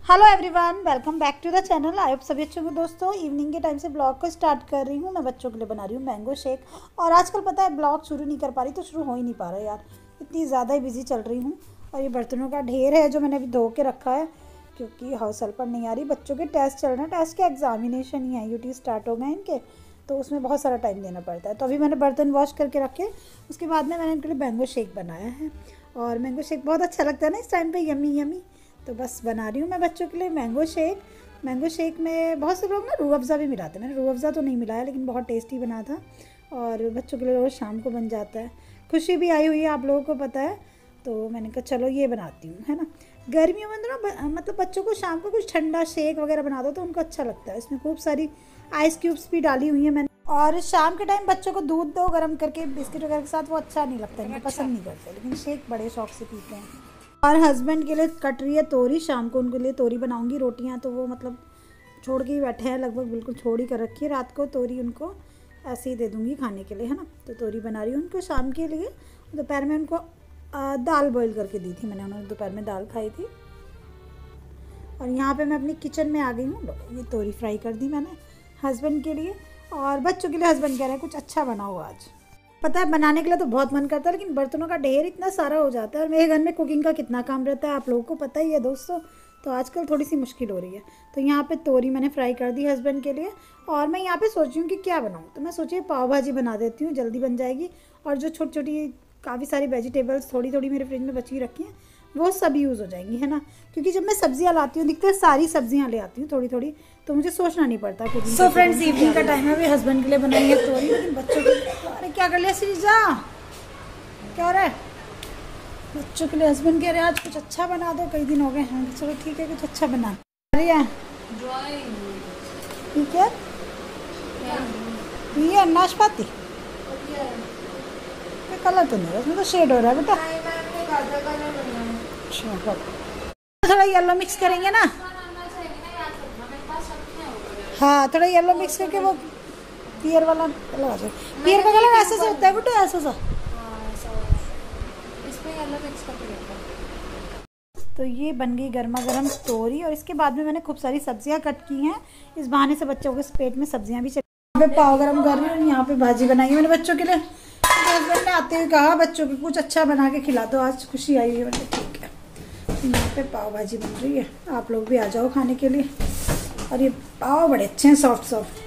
Hello everyone, welcome back to the channel. I hope सभी अच्छे होंगे। दोस्तों, इवनिंग के टाइम से ब्लॉग को स्टार्ट कर रही हूँ। मैं बच्चों के लिए बना रही हूँ मैंगो शेक। और आजकल पता है ब्लॉग शुरू नहीं कर पा रही, तो शुरू हो ही नहीं पा रहा यार, इतनी ज़्यादा ही बिजी चल रही हूँ। और ये बर्तनों का ढेर है जो मैंने अभी धो के रखा है, क्योंकि हाउस हेल्पर नहीं आ रही। बच्चों के टेस्ट चल रहे हैं, टेस्ट के एग्जामिनेशन ही है, यूटी स्टार्ट हो गए इनके, तो उसमें बहुत सारा टाइम देना पड़ता है। तो अभी मैंने बर्तन वॉश करके रखे, उसके बाद में मैंने इनके लिए मैंगो शेक बनाया है। और मैंगो शेक बहुत अच्छा लगता है ना इस टाइम पे, यमी यमी। तो बस बना रही हूँ मैं बच्चों के लिए मैंगो शेक। मैंगो शेक में बहुत से लोग ना रूह अफ़ज़ा भी मिलाते हैं, मैंने रूह अफ़ज़ा तो नहीं मिलाया, लेकिन बहुत टेस्टी बना था। और बच्चों के लिए रोज़ शाम को बन जाता है। खुशी भी आई हुई है, आप लोगों को पता है, तो मैंने कहा चलो ये बनाती हूँ, है ना। गर्मियों में तो ना मतलब बच्चों को शाम को कुछ ठंडा शेक वगैरह बना दो तो उनको अच्छा लगता है। इसमें खूब सारी आइस क्यूब्स भी डाली हुई हैं मैंने। और शाम के टाइम बच्चों को दूध दो गर्म करके बिस्किट वगैरह के साथ, वो अच्छा नहीं लगता, इनको पसंद नहीं करते, लेकिन शेक बड़े शौक से पीते हैं। और हस्बैंड के लिए कट रही है तोरी, शाम को उनके लिए तोरी बनाऊंगी। रोटियां तो वो मतलब छोड़ के ही बैठे हैं, लगभग बिल्कुल छोड़ ही कर रखी है। रात को तोरी उनको ऐसे ही दे दूंगी खाने के लिए, है ना। तो तोरी बना रही हूँ उनको शाम के लिए। दोपहर में उनको दाल बॉईल करके दी थी मैंने, उन्होंने दोपहर में दाल खाई थी। और यहाँ पे मैं अपनी किचन में आ गई हूँ। ये तोरी फ्राई कर दी मैंने हस्बैंड के लिए, और बच्चों के लिए हस्बैंड कह रहे हैं कुछ अच्छा बनाओ आज। पता है बनाने के लिए तो बहुत मन करता है, लेकिन बर्तनों का ढेर इतना सारा हो जाता है। और मेरे घर में कुकिंग का कितना काम रहता है आप लोगों को पता ही है दोस्तों, तो आजकल थोड़ी सी मुश्किल हो रही है। तो यहाँ पे तोरी मैंने फ्राई कर दी हस्बैंड के लिए। और मैं यहाँ पे सोच रही हूँ कि क्या बनाऊँ, तो मैं सोची पाव भाजी बना देती हूँ, जल्दी बन जाएगी। और जो छोटी छोटी काफ़ी सारी वेजिटेबल्स थोड़ी थोड़ी मेरे फ्रिज में बची रखी हैं, वो सब यूज़ हो जाएंगी, है ना। क्योंकि जब मैं सब्जियां लाती हूँ दिखते सारी सब्जियां ले आती हूँ थोड़ी थोड़ी, तो मुझे सोचना नहीं पड़ता कुछ। सो फ्रेंड्स, इवनिंग का टाइम है, अभी हस्बैंड के लिए बनाई है तोरी, लेकिन बच्चों के लिए अरे क्या कर लिया श्रीजा, क्या हो रहा है। बच्चों के लिए हस्बैंड कह रहे हैं आज कुछ अच्छा बना दो, कई दिन हो गए हैं। चलो ठीक है, कुछ अच्छा बना रही है, ठीक है। ये नाशपाती कलर तो नहीं है उसमें, तो शेड हो रहा है बेटा। थोड़ा येलो मिक्स करेंगे ना, हाँ थोड़ा येलो मिक्स करके वो पियर वाला लगा दो। पियर का कलर ऐसा सा होता है बेटा, ऐसा सा। इसमें येलो मिक्स करके। तो ये बन गई गर्मा गर्म तोरी, और इसके बाद में मैंने खूब सारी सब्जियां कट की हैं, इस बहाने से बच्चों के पेट में सब्जियां भी चली। यहाँ पे पाव गरम कर रही हूँ, यहाँ पे भाजी बनाई है मैंने बच्चों के लिए। हस्बैंड ने आते हुए कहा बच्चों को कुछ अच्छा बना के खिला दो, आज खुशी आई हुई है। ठीक है, यहाँ पे पाव भाजी बन रही है, आप लोग भी आ जाओ खाने के लिए। और ये पाव बड़े अच्छे हैं, सॉफ्ट सॉफ्ट।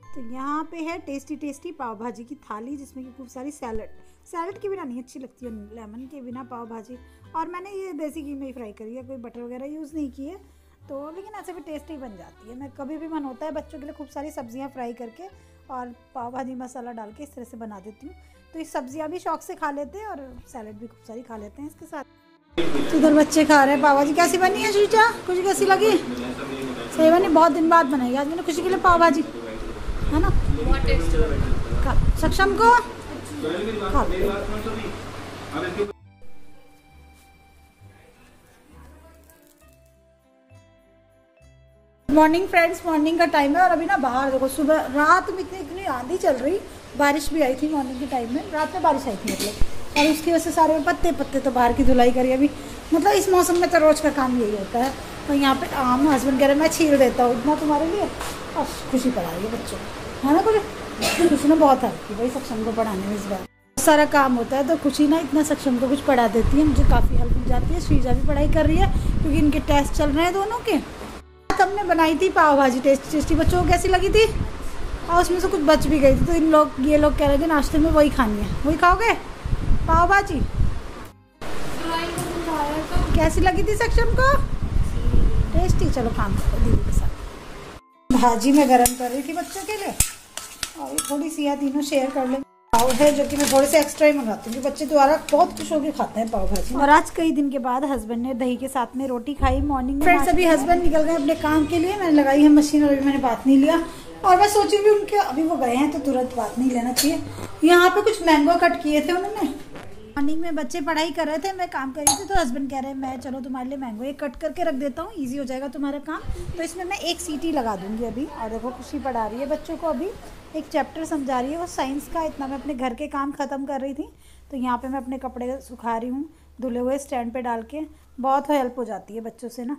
तो यहाँ पे है टेस्टी टेस्टी पाव भाजी की थाली, जिसमें कि खूब सारी सैलड के बिना नहीं अच्छी लगती है, लेमन के बिना पाव भाजी। और मैंने ये देसी घी में ही फ्राई करी है, कोई बटर वगैरह यूज़ नहीं की है, तो लेकिन ऐसे भी टेस्टी बन जाती है। मैं कभी भी मन होता है बच्चों के लिए खूब सारी सब्जियां फ्राई करके और पाव भाजी मसाला डाल के इस तरह से बना देती हूँ, तो ये सब्जियां भी शौक से खा लेते हैं और सैलड भी खूब सारी खा लेते हैं इसके साथ। तो इधर बच्चे खा रहे हैं पाव भाजी। कैसी बनी है श्रीजा, खुशी कैसी लगी? सही बनी, बहुत दिन बाद बनाई आज मैंने खुशी के लिए पाव भाजी, है ना। बहुत टेस्टी। सक्षम को मॉर्निंग फ्रेंड्स, मॉर्निंग का टाइम है। और अभी ना बाहर देखो, सुबह रात में इतनी आंधी चल रही, बारिश भी आई थी मॉर्निंग के टाइम में, रात में बारिश आई थी मतलब। और उसकी वजह से सारे पत्ते पत्ते तो बाहर की धुलाई करी अभी, मतलब इस मौसम में तो रोज़ का काम यही होता है। तो यहाँ पे आम हस्बैंड कह रहे मैं छील देता हूँ इतना तुम्हारे लिए, और खुशी पढ़ा रही है बच्चों को, है ना। कुछ उसने बहुत हेल्प की भाई सक्षम को पढ़ाने में, इस बार सारा काम होता है तो खुशी ना इतना सक्षम को कुछ पढ़ा देती है, मुझे काफ़ी हेल्प हो जाती है। श्रीजा भी पढ़ाई कर रही है क्योंकि इनके टेस्ट चल रहे हैं दोनों के। हमने बनाई थी पाव भाजी टेस्टी, बच्चों को कैसी लगी थी? और उसमें से कुछ बच भी गई थी, तो ये लोग कह रहे थे नाश्ते में वही खानी है, वही खाओगे पाव भाजी। कैसी लगी थी सक्षम को? टेस्टी। चलो काम करो दीदी के साथ। भाजी मैं गरम कर रही थी बच्चों के लिए, और थोड़ी सी तीनों शेयर कर लें। पाव है जो कि मैं थोड़े से एक्स्ट्रा ही मंगाती हूँ, बच्चे दोबारा बहुत खुश होकर खाते हैं पाव भाजी। और आज कई दिन के बाद हस्बैंड ने दही के साथ में रोटी खाई मॉर्निंग में। फ्रेंड्स, अभी हस्बैंड निकल गए अपने काम के लिए, मैंने लगाई है मशीन और अभी मैंने बात नहीं लिया। और मैं सोची भी उनके अभी वो गए हैं तो तुरंत बात नहीं लेना चाहिए। यहाँ पे कुछ मैंगो कट किए थे उन्होंने, मॉर्निंग में बच्चे पढ़ाई कर रहे थे, मैं काम कर रही थी, तो हस्बैंड कह रहे हैं मैं चलो तुम्हारे लिए मैंगो एक कट करके रख देता हूँ, ईजी हो जाएगा तुम्हारा काम। तो इसमें मैं एक सीटी लगा दूंगी अभी। और देखो खुशी पढ़ा रही है बच्चों को, अभी एक चैप्टर समझा रही है वो साइंस का। इतना मैं अपने घर के काम ख़त्म कर रही थी, तो यहाँ पे मैं अपने कपड़े सुखा रही हूँ धुले हुए स्टैंड पे डाल के। बहुत हेल्प हो जाती है बच्चों से ना।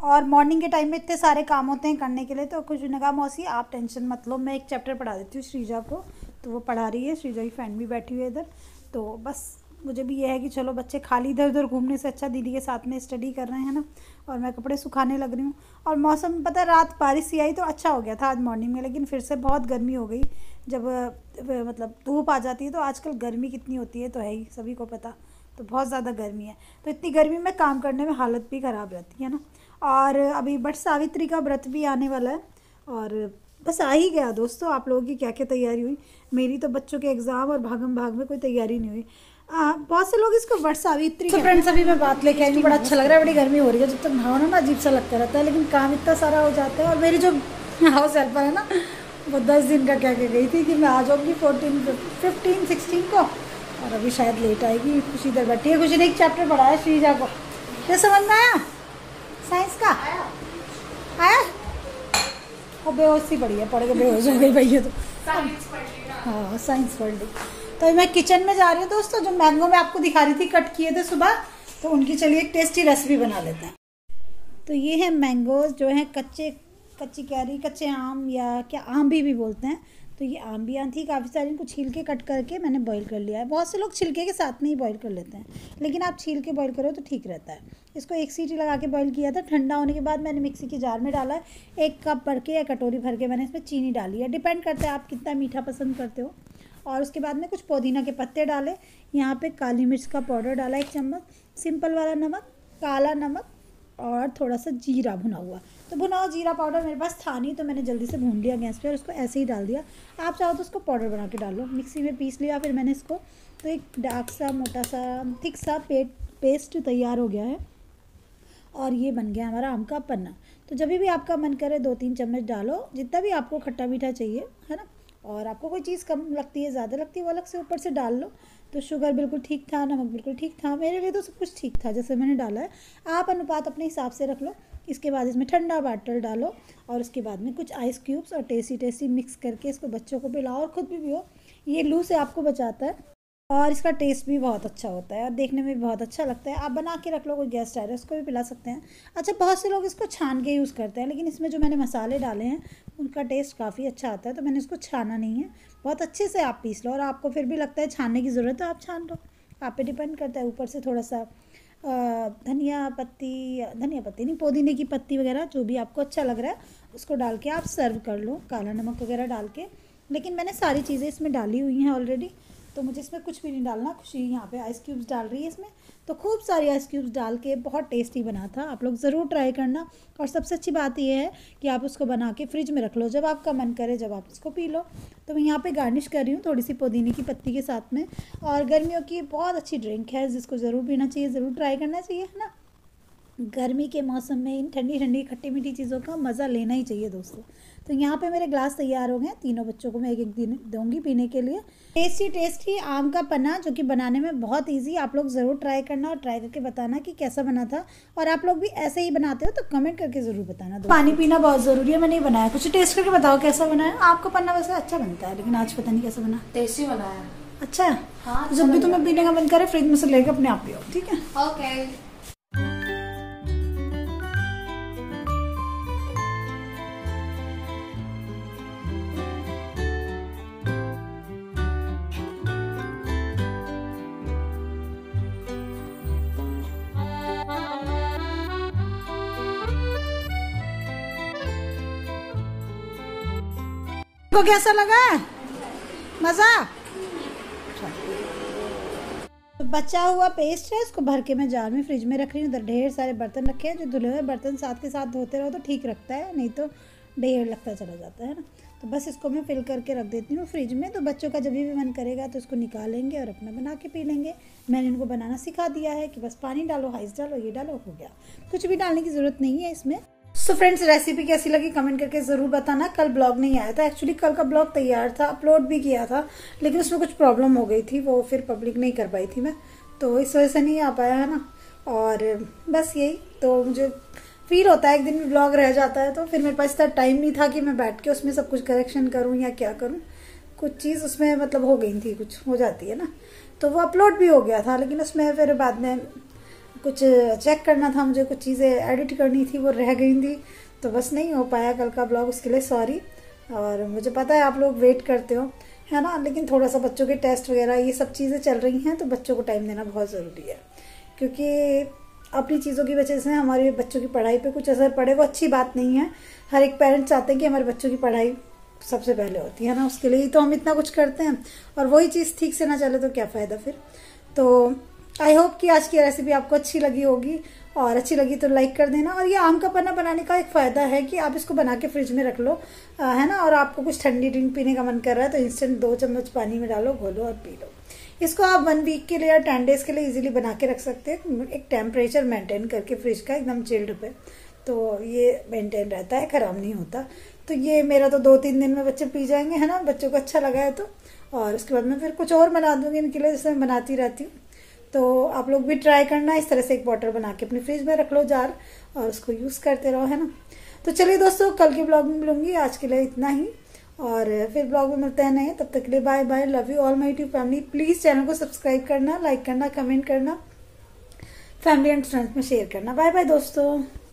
और मॉर्निंग के टाइम में इतने सारे काम होते हैं करने के लिए, तो कुछ ने कहा मौसी आप टेंशन मत लो, मैं एक चैप्टर पढ़ा देती हूँ श्रीजा को। तो वो पढ़ा रही है, श्रीजा की फ्रेंड भी बैठी हुई है इधर। तो बस मुझे भी ये है कि चलो बच्चे खाली इधर उधर घूमने से अच्छा दीदी के साथ में स्टडी कर रहे हैं ना। और मैं कपड़े सुखाने लग रही हूँ। और मौसम पता है, रात बारिश सी आई तो अच्छा हो गया था आज मॉर्निंग में, लेकिन फिर से बहुत गर्मी हो गई। जब मतलब धूप आ जाती है तो आजकल गर्मी कितनी होती है तो है ही, सभी को पता। तो बहुत ज़्यादा गर्मी है, तो इतनी गर्मी में काम करने में हालत भी ख़राब रहती है ना। और अभी बट सावित्री का व्रत भी आने वाला है और बस आ ही गया दोस्तों। आप लोगों की क्या क्या तैयारी हुई? मेरी तो बच्चों के एग्ज़ाम और भागम भाग में कोई तैयारी नहीं हुई। बहुत से लोग इसको वट सावित्री। तो फ्रेंड्स अभी मैं बात लेके आई हूँ, बड़ा अच्छा लग रहा है, बड़ी गर्मी हो रही है, जब तक नहाओ ना अजीब सा लगता रहता है, लेकिन काम इतना सारा हो जाता है। और मेरी जो हाउस हेल्पर है ना, वो 10 दिन का कह के गई थी कि मैं आ जाऊँगी 14, 15, 16 को, और अभी शायद लेट आएगी। खुशी इधर बैठी है, खुशी ने एक चैप्टर पढ़ा है श्रीजा को। क्या समझ में आया साइंस का? आया? वो बेहोश ही पड़ी है, पढ़ के बेहोश हो गई भैया। तो हाँ साइंस पढ़ ली। तो मैं किचन में जा रही हूँ दोस्तों। जो मैंगो मैं आपको दिखा रही थी कट किए थे सुबह, तो उनकी चलिए एक टेस्टी रेसिपी बना लेते हैं। तो ये है मैंगोज जो है कच्ची कैरी, कच्चे आम, या क्या आम भी बोलते हैं। तो ये आम भी थी काफ़ी सारी, इनको छील के कट करके मैंने बॉईल कर लिया है। बहुत से लोग छिलके के साथ में ही बॉईल कर लेते हैं, लेकिन आप छील के बॉईल करो तो ठीक रहता है। इसको 1 सीटी लगा के बॉईल किया था। ठंडा होने के बाद मैंने मिक्सी के जार में डाला है। 1 कप भर के या कटोरी भर के मैंने इसमें चीनी डाली है, डिपेंड करता है आप कितना मीठा पसंद करते हो। और उसके बाद में कुछ पुदीना के पत्ते डाले। यहाँ पे काली मिर्च का पाउडर डाला 1 चम्मच, सिंपल वाला नमक, काला नमक और थोड़ा सा जीरा भुना हुआ। तो भुना हुआ जीरा पाउडर मेरे पास था नहीं, तो मैंने जल्दी से भून लिया गैस पे और उसको ऐसे ही डाल दिया। आप चाहो तो उसको पाउडर बना के डाल लो। मिक्सी में पीस लिया फिर मैंने इसको। तो एक डार्क सा मोटा सा थिक सा पेस्ट तैयार हो गया है और ये बन गया हमारा आम का पन्ना। तो जब भी आपका मन करे 2-3 चम्मच डालो, जितना भी आपको खट्टा मीठा चाहिए, है ना। और आपको कोई चीज़ कम लगती है, ज़्यादा लगती है, वो अलग से ऊपर से डाल लो। तो शुगर बिल्कुल ठीक था, नमक बिल्कुल ठीक था, मेरे लिए तो सब कुछ ठीक था जैसे मैंने डाला है। आप अनुपात अपने हिसाब से रख लो। इसके बाद इसमें ठंडा वाटर डालो और उसके बाद में कुछ आइस क्यूब्स और टेस्टी मिक्स करके इसको बच्चों को पिलाओ और ख़ुद भी पियो। ये लू से आपको बचाता है और इसका टेस्ट भी बहुत अच्छा होता है और देखने में भी बहुत अच्छा लगता है। आप बना के रख लो, कोई गेस्ट आ रहा है उसको भी पिला सकते हैं। अच्छा, बहुत से लोग इसको छान के यूज़ करते हैं, लेकिन इसमें जो मैंने मसाले डाले हैं उनका टेस्ट काफ़ी अच्छा आता है, तो मैंने इसको छाना नहीं है। बहुत अच्छे से आप पीस लो और आपको फिर भी लगता है छानने की ज़रूरत है, आप छान लो, आप पे डिपेंड करता है। ऊपर से थोड़ा सा धनिया पत्ती नहीं, पुदीने की पत्ती वगैरह जो भी आपको अच्छा लग रहा है उसको डाल के आप सर्व कर लो, काला नमक वगैरह डाल के। लेकिन मैंने सारी चीज़ें इसमें डाली हुई हैं ऑलरेडी, तो मुझे इसमें कुछ भी नहीं डालना। खुशी यहाँ पे आइस क्यूब्स डाल रही है इसमें, तो खूब सारी आइस क्यूब्स डाल के बहुत टेस्टी बना था। आप लोग ज़रूर ट्राई करना। और सबसे अच्छी बात यह है कि आप उसको बना के फ्रिज में रख लो, जब आपका मन करे जब आप इसको पी लो। तो मैं यहाँ पे गार्निश कर रही हूँ थोड़ी सी पुदीने की पत्ती के साथ में। और गर्मियों की बहुत अच्छी ड्रिंक है जिसको ज़रूर पीना चाहिए, ज़रूर ट्राई करना चाहिए, है ना। गर्मी के मौसम में इन ठंडी ठंडी खट्टी मीठी चीज़ों का मज़ा लेना ही चाहिए दोस्तों। तो यहाँ पे मेरे ग्लास तैयार हो गए। तीनों बच्चों को मैं एक दिन दूंगी पीने के लिए। टेस्टी आम का पन्ना जो कि बनाने में बहुत इजी, आप लोग ज़रूर ट्राई करना और ट्राई करके बताना कि कैसा बना था। और आप लोग भी ऐसे ही बनाते हो तो कमेंट करके ज़रूर बताना। पानी पीना बहुत ज़रूरी है। मैंने बनाया, कुछ टेस्ट करके बताओ कैसा बना है। आपका पन्ना वैसे अच्छा बनता है, लेकिन आज पता नहीं कैसा बना। टेस्टी बना है। अच्छा, हाँ, जब भी तुम्हें पीने का मन करे फ्रिज में से लेकर अपने आप पियो, ठीक है। ओके। को कैसा लगा? मज़ा? तो बचा हुआ पेस्ट है, इसको भर के मैं जार में फ्रिज में रख रही हूँ। उधर ढेर सारे बर्तन रखे हैं, जो धुले हुए बर्तन साथ के साथ धोते रहो तो ठीक रखता है, नहीं तो ढेर लगता चला जाता है ना। तो बस इसको मैं फिल करके रख देती हूँ फ्रिज में। तो बच्चों का जब भी मन करेगा तो इसको निकालेंगे और अपना बना के पी लेंगे। मैंने इनको बनाना सिखा दिया है कि बस पानी डालो, आइस डालो, ये डालो, हो गया। कुछ भी डालने की ज़रूरत नहीं है इसमें। सो फ्रेंड्स, रेसिपी कैसी लगी कमेंट करके ज़रूर बताना। कल ब्लॉग नहीं आया था, एक्चुअली कल का ब्लॉग तैयार था, अपलोड भी किया था, लेकिन उसमें कुछ प्रॉब्लम हो गई थी, वो फिर पब्लिक नहीं कर पाई थी मैं, तो इस वजह से नहीं आ पाया है ना। और बस यही, तो मुझे फील होता है एक दिन भी ब्लॉग रह जाता है तो फिर मेरे पास इतना टाइम नहीं था कि मैं बैठ के उसमें सब कुछ करेक्शन करूँ या क्या करूँ। कुछ चीज़ उसमें मतलब हो गई थी, कुछ हो जाती है ना। तो वो अपलोड भी हो गया था, लेकिन उसमें फिर बाद में कुछ चेक करना था मुझे, कुछ चीज़ें एडिट करनी थी वो रह गई थी, तो बस नहीं हो पाया कल का ब्लॉग, उसके लिए सॉरी। और मुझे पता है आप लोग वेट करते हो, है ना, लेकिन थोड़ा सा बच्चों के टेस्ट वगैरह ये सब चीज़ें चल रही हैं, तो बच्चों को टाइम देना बहुत ज़रूरी है, क्योंकि अपनी चीज़ों की वजह से हमारे बच्चों की पढ़ाई पे कुछ असर पड़े वो अच्छी बात नहीं है। हर एक पेरेंट्स चाहते हैं कि हमारे बच्चों की पढ़ाई सबसे पहले होती है ना, उसके लिए ही तो हम इतना कुछ करते हैं, और वही चीज़ ठीक से ना चले तो क्या फ़ायदा फिर। तो आई होप कि आज की रेसिपी आपको अच्छी लगी होगी, और अच्छी लगी तो लाइक कर देना। और ये आम का पन्ना बनाने का एक फ़ायदा है कि आप इसको बना के फ्रिज में रख लो, है ना, और आपको कुछ ठंडी ड्रिंक पीने का मन कर रहा है तो इंस्टेंट 2 चम्मच पानी में डालो, घोलो और पी लो। इसको आप 1 वीक के लिए या 10 डेज़ के लिए इजीली बना के रख सकते हैं, एक टेम्परेचर मेंटेन करके फ्रिज का एकदम चिल्ड पे, तो ये मेंटेन रहता है, ख़राब नहीं होता। तो ये मेरा तो 2-3 दिन में बच्चे पी जाएंगे, है ना, बच्चों को अच्छा लगा है तो। और उसके बाद मैं फिर कुछ और बना दूंगी इनके लिए, जैसे मैं बनाती रहती हूँ। तो आप लोग भी ट्राई करना, इस तरह से एक बॉटल बना के अपने फ्रिज में रख लो जार, और उसको यूज़ करते रहो, है ना। तो चलिए दोस्तों, कल के ब्लॉग में मिलूंगी, आज के लिए इतना ही, और फिर ब्लॉग में मिलते हैं नए, तब तक के लिए bye bye, love you all my YouTube family. Please channel को सब्सक्राइब करना, लाइक करना, कमेंट करना, फैमिली एंड फ्रेंड्स में शेयर करना। बाय बाय दोस्तों।